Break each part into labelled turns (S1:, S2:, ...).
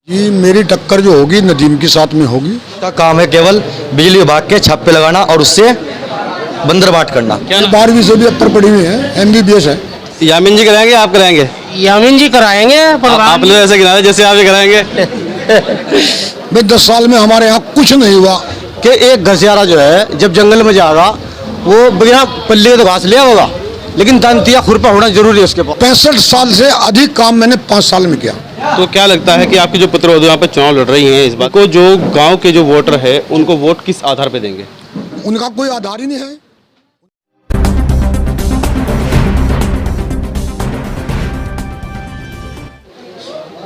S1: जी मेरी टक्कर जो होगी नदीम के साथ में होगी।
S2: का काम है केवल बिजली विभाग के छापे लगाना और उससे बंदरबाट करना।
S3: क्या नाम?
S1: 12वीं से भी ऊपर पढ़ी हुई है, MBBS है।
S3: यामिन जी कराएंगे, आप कराएंगे?
S4: यामिन जी कराएंगे।
S3: आप लोग ऐसे गिरा रहे जैसे आप ही कराएंगे।
S1: भाई 10 साल में हमारे यहाँ कुछ नहीं हुआ।
S2: कि एक घसियारा जो है जब जंगल में जाएगा वो बिना पल्ले तो घास लिया होगा, लेकिन दंतिया खुरपा होना जरूरी है उसके पास।
S1: 65 साल से अधिक काम मैंने 5 साल में किया।
S3: तो क्या लगता है कि आपकी जो पुत्रवधू यहाँ पे चुनाव लड़ रही हैं इस बार को जो गांव के जो वोटर है उनको वोट किस आधार पे देंगे?
S1: उनका कोई आधार ही नहीं है।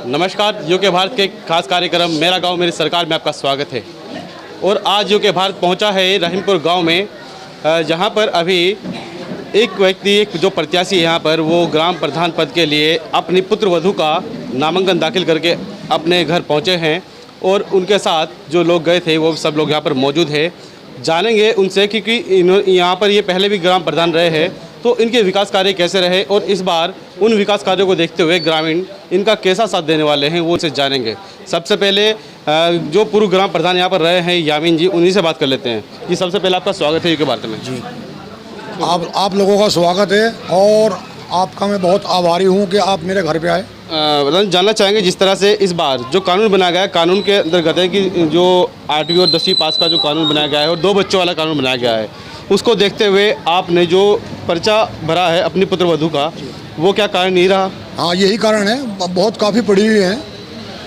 S3: नमस्कार, यूके भारत के खास कार्यक्रम मेरा गांव मेरी सरकार में आपका स्वागत है। और आज यूके भारत पहुंचा है रहीमपुर गांव में, जहां पर अभी एक व्यक्ति, एक जो प्रत्याशी यहाँ पर वो ग्राम प्रधान पद के लिए अपनी पुत्रवधू का नामांकन दाखिल करके अपने घर पहुँचे हैं। और उनके साथ जो लोग गए थे वो सब लोग यहाँ पर मौजूद है। जानेंगे उनसे क्योंकि यहाँ पर ये पहले भी ग्राम प्रधान रहे हैं, तो इनके विकास कार्य कैसे रहे और इस बार उन विकास कार्यों को देखते हुए ग्रामीण इनका कैसा साथ देने वाले हैं वो उनसे जानेंगे। सबसे पहले जो पूर्व ग्राम प्रधान यहाँ पर रहे हैं यामिन जी, उन्हीं से बात कर लेते हैं। जी सबसे पहले आपका स्वागत है यूके भारत में। जी
S1: आप लोगों का स्वागत है और आपका मैं बहुत आभारी हूँ कि आप मेरे घर पे आए।
S3: जानना चाहेंगे जिस तरह से इस बार जो कानून बनाया गया है, कानून के अंतर्गत है कि जो 8वीं और 10वीं पास का जो कानून बनाया गया है और 2 बच्चों वाला कानून बनाया गया है, उसको देखते हुए आपने जो पर्चा भरा है अपनी पुत्रवधू का, वो क्या कारण नहीं रहा?
S1: हाँ यही कारण है। बहुत काफ़ी पढ़ी हुई हैं,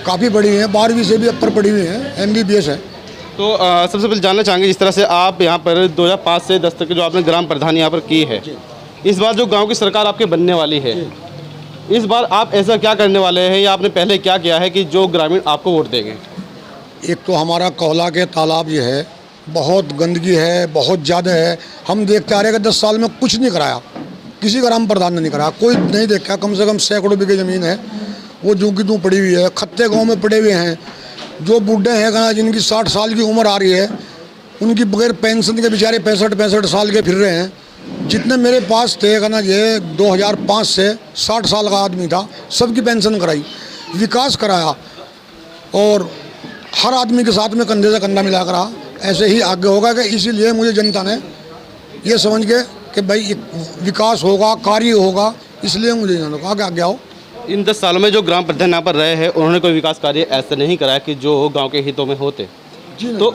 S1: काफ़ी पढ़ी हुई हैं, 12वीं से भी ऊपर पढ़ी हुई हैं, MBBS है।
S3: तो सबसे पहले जानना चाहेंगे जिस तरह से आप यहाँ पर 2005 से 10 तक की जो आपने ग्राम प्रधान यहाँ पर की है, इस बार जो गांव की सरकार आपके बनने वाली है, इस बार आप ऐसा क्या करने वाले हैं या आपने पहले क्या किया है कि जो ग्रामीण आपको वोट देंगे?
S1: एक तो हमारा कोहला के तालाब ये है, बहुत गंदगी है, बहुत ज़्यादा है। हम देखते आ रहे हैं कि 10 साल में कुछ नहीं कराया, किसी ग्राम प्रधान ने नहीं कराया, कोई नहीं देखा। कम से कम सैकड़ों बीघे ज़मीन है वो जूं की तूं पड़ी हुई है। खत्ते गाँव में पड़े हुए हैं, जो बूढ़े हैं कहाँ जिनकी 60 साल की उम्र आ रही है, उनकी बगैर पेंशन के बेचारे 65 साल के फिर रहे हैं। जितने मेरे पास थे कहना ये 2005 से 60 साल का आदमी था, सबकी पेंशन कराई, विकास कराया और हर आदमी के साथ में कंधे से कंधा मिला करा। ऐसे ही आगे होगा कि इसीलिए मुझे जनता ने ये समझ के कि भाई विकास होगा, कार्य होगा, इसलिए मुझे कहा कि आगे आओ।
S3: इन 10 सालों में जो ग्राम प्रधान यहाँ पर रहे हैं उन्होंने कोई विकास कार्य ऐसे नहीं कराया कि जो गांव के हितों में होते, तो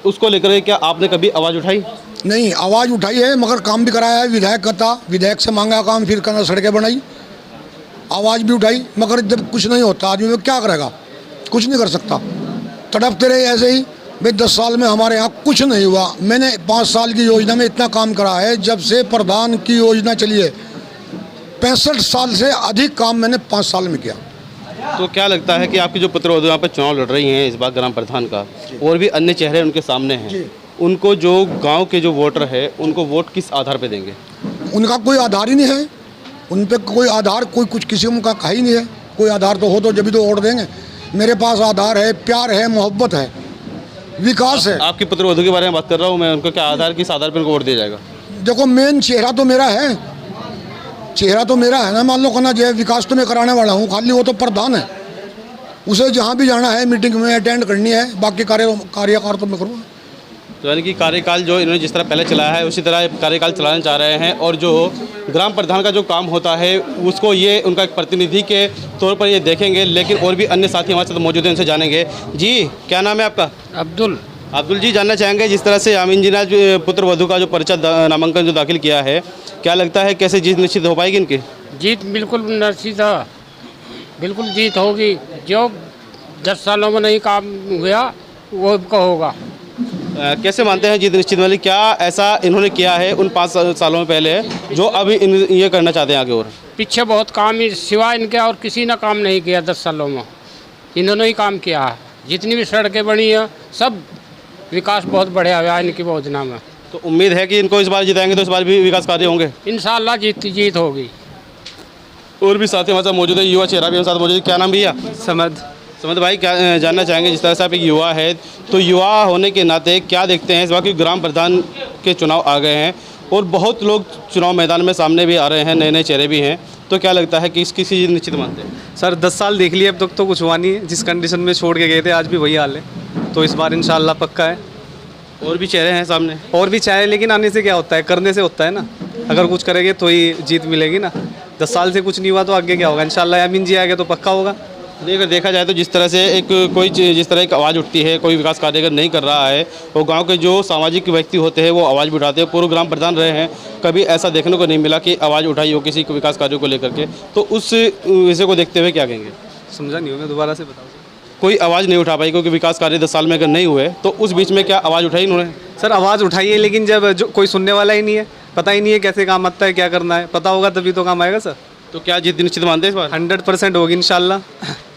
S3: उसको लेकर क्या आपने कभी आवाज़ उठाई?
S1: नहीं, आवाज़ उठाई है मगर काम भी कराया है। विधायक था, विधायक से मांगा काम, फिर कहना सड़कें बनाई, आवाज़ भी उठाई, मगर जब कुछ नहीं होता आदमी में क्या करेगा? कुछ नहीं कर सकता, तड़पते रहे ऐसे ही। भाई 10 साल में हमारे यहाँ कुछ नहीं हुआ। मैंने 5 साल की योजना में इतना काम करा है, जब से प्रधान की योजना चली है 65 साल से अधिक काम मैंने 5 साल में किया।
S3: तो क्या लगता है कि आपकी जो पुत्रवधू यहाँ पर चुनाव लड़ रही हैं इस बार ग्राम प्रधान का, और भी अन्य चेहरे उनके सामने हैं, उनको जो गांव के जो वोटर है उनको वोट किस आधार पे देंगे?
S1: उनका कोई आधार ही नहीं है, उन पे कोई आधार, कोई कुछ किसी का कहा ही नहीं है। कोई आधार तो हो तो जब भी तो वोट देंगे। मेरे पास आधार है, प्यार है, मोहब्बत है, विकास है।
S3: आपकी पुत्रवधू के बारे में बात कर रहा हूँ मैं, उनको क्या आधार, किस आधार पर उनको वोट दिया जाएगा?
S1: देखो मेन चेहरा तो मेरा है, चेहरा तो मेरा है ना। मान लो कहना जो है विकास तो मैं कराने वाला हूँ, खाली वो तो प्रधान है, उसे जहाँ भी जाना है मीटिंग में अटेंड करनी है, बाकी कार्यकाल तो मैं करूँगा।
S3: तो यानी कि कार्यकाल जो इन्होंने जिस तरह पहले चलाया है उसी तरह कार्यकाल चलाना चाह रहे हैं, और जो ग्राम प्रधान का जो काम होता है उसको ये उनका एक प्रतिनिधि के तौर पर ये देखेंगे। लेकिन और भी अन्य साथी हमारे साथ मौजूद हैं, उनसे जानेंगे। जी क्या नाम है आपका? अब्दुल जी, जानना चाहेंगे जिस तरह से यामिन जी ने पुत्रवधू का जो पर्चा नामांकन जो दाखिल किया है, क्या लगता है कैसे जीत निश्चित हो पाएगी इनकी?
S4: जीत बिल्कुल निश्चित है, बिल्कुल जीत होगी। जो 10 सालों में नहीं काम हुआ वो होगा।
S3: कैसे मानते हैं जीत निश्चित वाली? क्या ऐसा इन्होंने किया है उन 5 सालों में पहले जो अभी ये करना चाहते हैं आगे? और
S4: पीछे बहुत काम ही सिवाय इनके और किसी ने काम नहीं किया 10 सालों में, इन्होंने ही काम किया है। जितनी भी सड़कें बनी है सब विकास बहुत बढ़िया हुआ है इनकी योजना में।
S3: तो उम्मीद है कि इनको इस बार जिताएंगे तो इस बार भी विकास कार्य होंगे
S4: इंशाल्लाह। जीत होगी।
S3: और भी साथी हमारे साथ मौजूद है, युवा चेहरा भी हमारे साथ मौजूद है। क्या नाम भैया? समद भाई, क्या जानना चाहेंगे जिस तरह से आप एक युवा है, तो युवा होने के नाते क्या देखते हैं इस बार कि ग्राम प्रधान के चुनाव आ गए हैं और बहुत लोग चुनाव मैदान में सामने भी आ रहे हैं, नए नए चेहरे भी हैं, तो क्या लगता है कि किसकी चीज़ निश्चित मानते हैं?
S5: सर 10 साल देख लिए, अब तक तो कुछ हुआ नहीं है। जिस कंडीशन में छोड़ के गए थे आज भी वही हाल है, तो इस बार इंशाल्लाह पक्का है।
S3: और भी चेहरे हैं सामने।
S5: और भी चाहे, लेकिन आने से क्या होता है, करने से होता है ना। अगर कुछ करेंगे तो ही जीत मिलेगी ना। 10 साल से कुछ नहीं हुआ तो आगे क्या होगा? इंशाल्लाह यामीन जी आएंगे तो पक्का होगा।
S3: अगर देखा जाए तो जिस तरह से जिस तरह एक आवाज़ उठती है, कोई विकास कार्य अगर नहीं कर रहा है, वो गांव के जो सामाजिक व्यक्ति होते हैं वो आवाज़ भी उठाते हैं। पूर्व ग्राम प्रधान रहे हैं, कभी ऐसा देखने को नहीं मिला कि आवाज़ उठाई हो किसी विकास कार्यों को लेकर के। तो उस विषय को देखते हुए क्या कहेंगे?
S5: समझा नहीं हो, मैं दोबारा से बताऊँ।
S3: कोई आवाज़ नहीं उठा पाई क्योंकि विकास कार्य 10 साल में अगर नहीं हुए, तो उस बीच में क्या आवाज़ उठाई इन्होंने?
S5: सर आवाज़ उठाइए, लेकिन जब जो कोई सुनने वाला ही नहीं है, पता ही नहीं है कैसे काम आता है, क्या करना है, पता होगा तभी तो काम आएगा सर।
S3: तो क्या जीत निश्चित मानते हैं इस बार?
S5: 100% होगी इंशाल्लाह।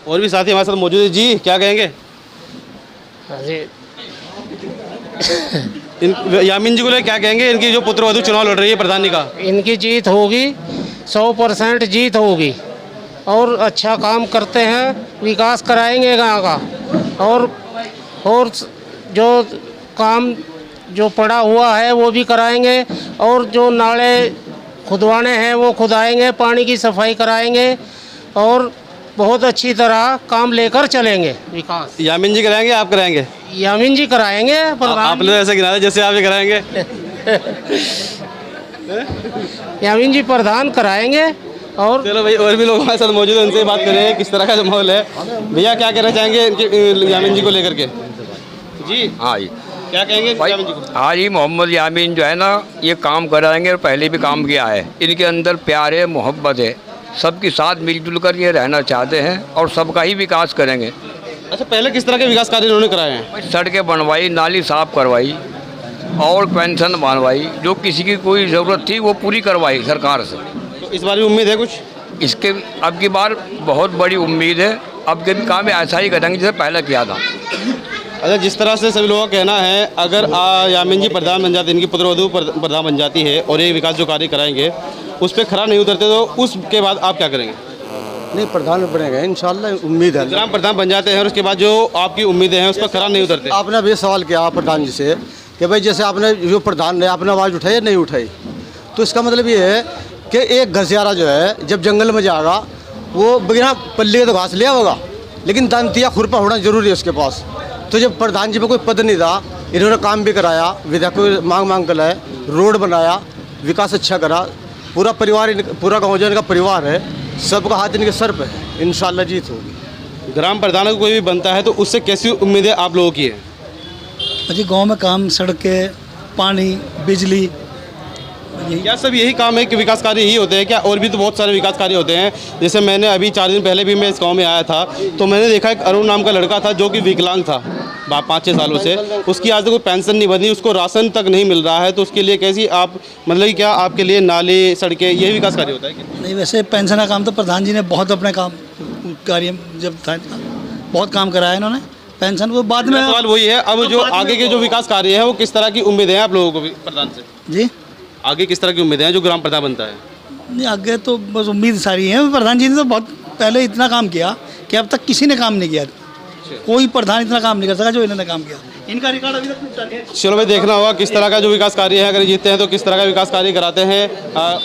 S3: और भी साथी हमारे साथ मौजूद है। जी क्या कहेंगे? यामीन जी को लेकर क्या कहेंगे? इनकी जो पुत्रवधू चुनाव लड़ रही है प्रधानी का,
S4: इनकी जीत होगी, 100% जीत होगी और अच्छा काम करते हैं, विकास कराएंगे गांव का। और जो काम जो पड़ा हुआ है वो भी कराएंगे, और जो नाले खुदवाने हैं वो खुदाएंगे, पानी की सफाई कराएंगे और बहुत अच्छी तरह काम लेकर चलेंगे। विकास
S3: यामीन जी कराएंगे, आप कराएंगे?
S4: यामीन जी कराएंगे।
S3: आपने ऐसे गिना जैसे आप ये कराएंगे।
S4: यामीन जी प्रधान कराएंगे। और
S3: चलो भाई, और भी लोग हमारे साथ मौजूद हैं, उनसे बात करें किस तरह का जो माहौल है। भैया क्या कहना चाहेंगे इनके यामीन जी को लेकर के? जी
S6: हाँ जी
S3: क्या कहेंगे
S6: भाई,
S3: यामीन जी को?
S6: हाँ जी, मोहम्मद यामीन जो है ना, ये काम कराएंगे और पहले भी काम किया है। इनके अंदर प्यार है, मोहब्बत है, सबके साथ मिलजुल कर ये रहना चाहते हैं और सबका ही विकास करेंगे।
S3: अच्छा, पहले किस तरह के विकास कार्य इन्होंने कराए हैं?
S6: सड़कें बनवाई, नाली साफ करवाई और पेंशन बनवाई, जो किसी की कोई ज़रूरत थी वो पूरी करवाई सरकार से।
S3: तो इस बार भी उम्मीद है कुछ?
S6: इसके अब की बार बहुत बड़ी उम्मीद है, अब के भी काम ऐसा ही करेंगे जैसे पहले किया था।
S3: अच्छा, जिस तरह से सभी लोगों का कहना है, अगर यामीन जी प्रधान बन जाते, इनकी पुत्रवधू प्रधान बन जाती है और ये विकास जो कार्य कराएंगे उस पर खरा नहीं उतरते, तो उसके बाद आप क्या करेंगे?
S2: नहीं, प्रधान बनेगा इंशाल्लाह, उम्मीद है।
S3: ग्राम प्रधान बन जाते हैं और उसके बाद जो आपकी उम्मीदें हैं उस पर खरा नहीं उतरते।
S2: आपने अभी सवाल किया प्रधान जी से कि भाई जैसे आपने जो प्रधान ने आपने आवाज़ उठाई या नहीं उठाई, तो इसका मतलब ये है कि एक घसियारा जो है जब जंगल में जाएगा वो बिना पल्ले तो घास लिया होगा, लेकिन दंतिया खुरपा होना जरूरी है उसके पास। तो जब प्रधान जी में कोई पद नहीं था, इन्होंने काम भी कराया, विधायक को मांग कर लाए, रोड बनाया, विकास अच्छा करा, पूरा परिवार पूरा गाँव जो इनका परिवार है, सबका हाथ इनके सर पे है, इंशाल्लाह जीत होगी।
S3: ग्राम प्रधान को कोई भी बनता है तो उससे कैसी उम्मीदें आप लोगों की है?
S7: जी गांव में काम, सड़कें, पानी, बिजली,
S3: क्या सब यही काम है कि विकास कार्य ही होते हैं क्या? और भी तो बहुत सारे विकास कार्य होते हैं। जैसे मैंने अभी 4 दिन पहले भी मैं इस गांव में आया था, तो मैंने देखा एक अरुण नाम का लड़का था जो कि विकलांग था 5-6 सालों से, उसकी आज तक कोई पेंशन नहीं बनी, उसको राशन तक नहीं मिल रहा है। तो उसके लिए कैसी आप मतलब कि क्या आपके लिए नाले, सड़कें, यही विकास कार्य होता है क्या?
S7: नहीं वैसे पेंशन का काम तो प्रधान जी ने बहुत अपने काम कार्य जब था बहुत काम कराया इन्होंने, पेंशन वो बाद में।
S3: सवाल वही है, अब जो आगे के जो विकास कार्य है वो किस तरह की उम्मीदें हैं आप लोगों को भी प्रधान से?
S7: जी
S3: आगे किस तरह की उम्मीदें हैं जो ग्राम प्रधान बनता है?
S7: नहीं, आगे तो बस उम्मीद सारी है। प्रधान जी ने तो बहुत पहले इतना काम किया कि अब तक किसी ने काम नहीं किया, कोई प्रधान इतना काम नहीं कर सका जो इन्होंने काम किया। इनका रिकॉर्ड अभी तक टूटा नहीं है।
S3: चलो भाई, देखना होगा किस तरह का जो विकास कार्य है, अगर जीतते हैं तो किस तरह का विकास कार्य कराते हैं।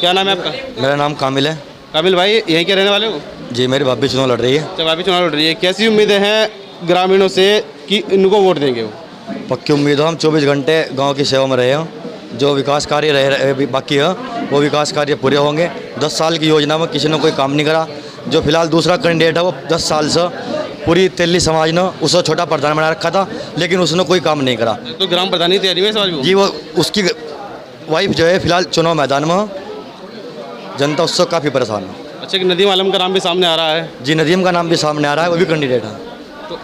S3: क्या नाम है आपका?
S8: मेरा नाम कामिल है।
S3: काबिल भाई, यहीं के रहने वाले हो?
S8: जी, मेरी भाभी चुनाव लड़ रही है।
S3: जब अभी चुनाव लड़ रही है, कैसी उम्मीदें हैं ग्रामीणों से कि इनको वोट देंगे वो?
S8: पक्की उम्मीद हो, हम 24 घंटे गांव की सेवा में रहे हैं। जो विकास कार्य रहे बाकी है वो विकास कार्य पूरे होंगे। 10 साल की योजना में किसी ने कोई काम नहीं करा। जो फिलहाल दूसरा कैंडिडेट है वो 10 साल से पूरी तेली समाज ने उसको छोटा प्रधान बना रखा था, लेकिन उसने कोई काम नहीं करा।
S3: तो ग्राम प्रधान की तैयारी में सवाल
S8: जी, वो उसकी वाइफ जो है फिलहाल चुनाव मैदान में, जनता उससे काफ़ी परेशान है।
S3: अच्छा, कि नदीम आलम का नाम भी सामने आ रहा है?
S8: जी, नदीम का नाम भी सामने आ रहा है, वो भी कैंडिडेट है।
S3: तो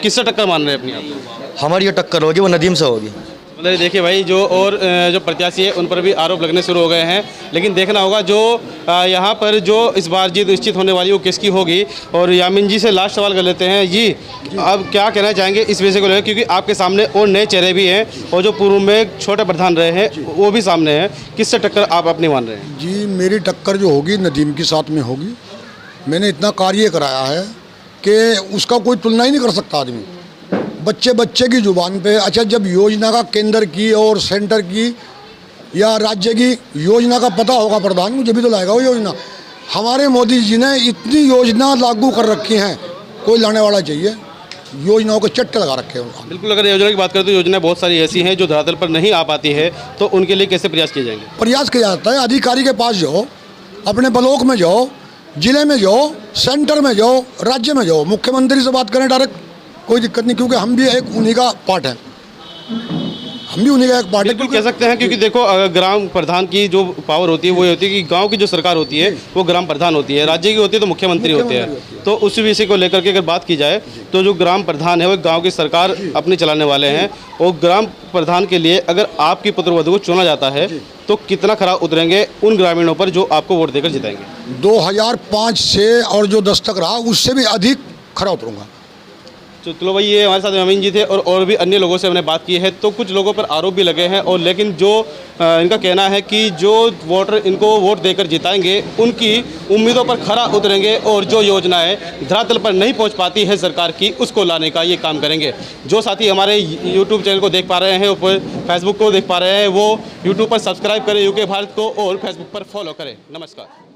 S3: किससे टक्कर मान रहे हैं अपनी आप?
S8: हमारी जो टक्कर होगी वो नदीम से होगी।
S3: मतलब देखिए भाई, जो प्रत्याशी है उन पर भी आरोप लगने शुरू हो गए हैं, लेकिन देखना होगा जो यहाँ पर जो इस बार जीत निश्चित होने वाली वो किसकी होगी। और यामीन जी से लास्ट सवाल कर लेते हैं। जी, अब क्या कहना चाहेंगे इस विषय को लेकर, क्योंकि आपके सामने और नए चेहरे भी हैं और जो पूर्व में छोटे प्रधान रहे हैं वो भी सामने हैं, किससे टक्कर आप अपनी मान रहे हैं?
S1: जी, मेरी टक्कर जो होगी नदीम के साथ में होगी। मैंने इतना कार्य कराया है कि उसका कोई तुलना ही नहीं कर सकता आदमी, बच्चे बच्चे की ज़ुबान पे। अच्छा, जब योजना का केंद्र की और सेंटर की या राज्य की योजना का पता होगा प्रधान, मुझे भी तो लाएगा वो योजना। हमारे मोदी जी ने इतनी योजना लागू कर रखी हैं, कोई लाने वाला चाहिए, योजनाओं के चट्टे लगा रखे हैं उन्होंने।
S3: बिल्कुल, अगर योजना की बात करें तो योजनाएं बहुत सारी ऐसी हैं जो धरातल पर नहीं आ पाती है, तो उनके लिए कैसे प्रयास किए जाएंगे?
S1: प्रयास किया जाता है, अधिकारी के पास जाओ, अपने ब्लॉक में जाओ, जिले में जाओ, सेंटर में जाओ, राज्य में जाओ, मुख्यमंत्री से बात करें डायरेक्ट, कोई दिक्कत नहीं, क्योंकि हम भी एक उन्हीं का पार्ट हैं, हम भी उन्हीं का एक पार्ट है।
S3: बिल्कुल कह सकते हैं, क्योंकि देखो ग्राम प्रधान की जो पावर होती है वो ये होती है कि गांव की जो सरकार होती है वो ग्राम प्रधान होती है, राज्य की होती है तो मुख्यमंत्री होते हैं। तो उस विषय को लेकर के अगर बात की जाए तो जो ग्राम प्रधान है वो गांव की सरकार अपनी चलाने वाले हैं, और ग्राम प्रधान के लिए अगर आपकी पुत्रवधू को चुना जाता है तो कितना खरा उतरेंगे उन ग्रामीणों पर जो आपको वोट देकर जिताएंगे?
S1: 2005 से और जो 10 तक रहा उससे भी अधिक खरा उतरूंगा।
S3: तो चलो भाई, ये हमारे साथ अमीन जी थे और भी अन्य लोगों से हमने बात की है, तो कुछ लोगों पर आरोप भी लगे हैं, और लेकिन जो इनका कहना है कि जो वोटर इनको वोट देकर जिताएंगे उनकी उम्मीदों पर खरा उतरेंगे, और जो योजनाएं धरातल पर नहीं पहुंच पाती है सरकार की उसको लाने का ये काम करेंगे। जो साथी हमारे यूट्यूब चैनल को देख पा रहे हैं, ऊपर फेसबुक को देख पा रहे हैं, वो यूट्यूब पर सब्सक्राइब करें यूके भारत को, और फेसबुक पर फॉलो करें। नमस्कार।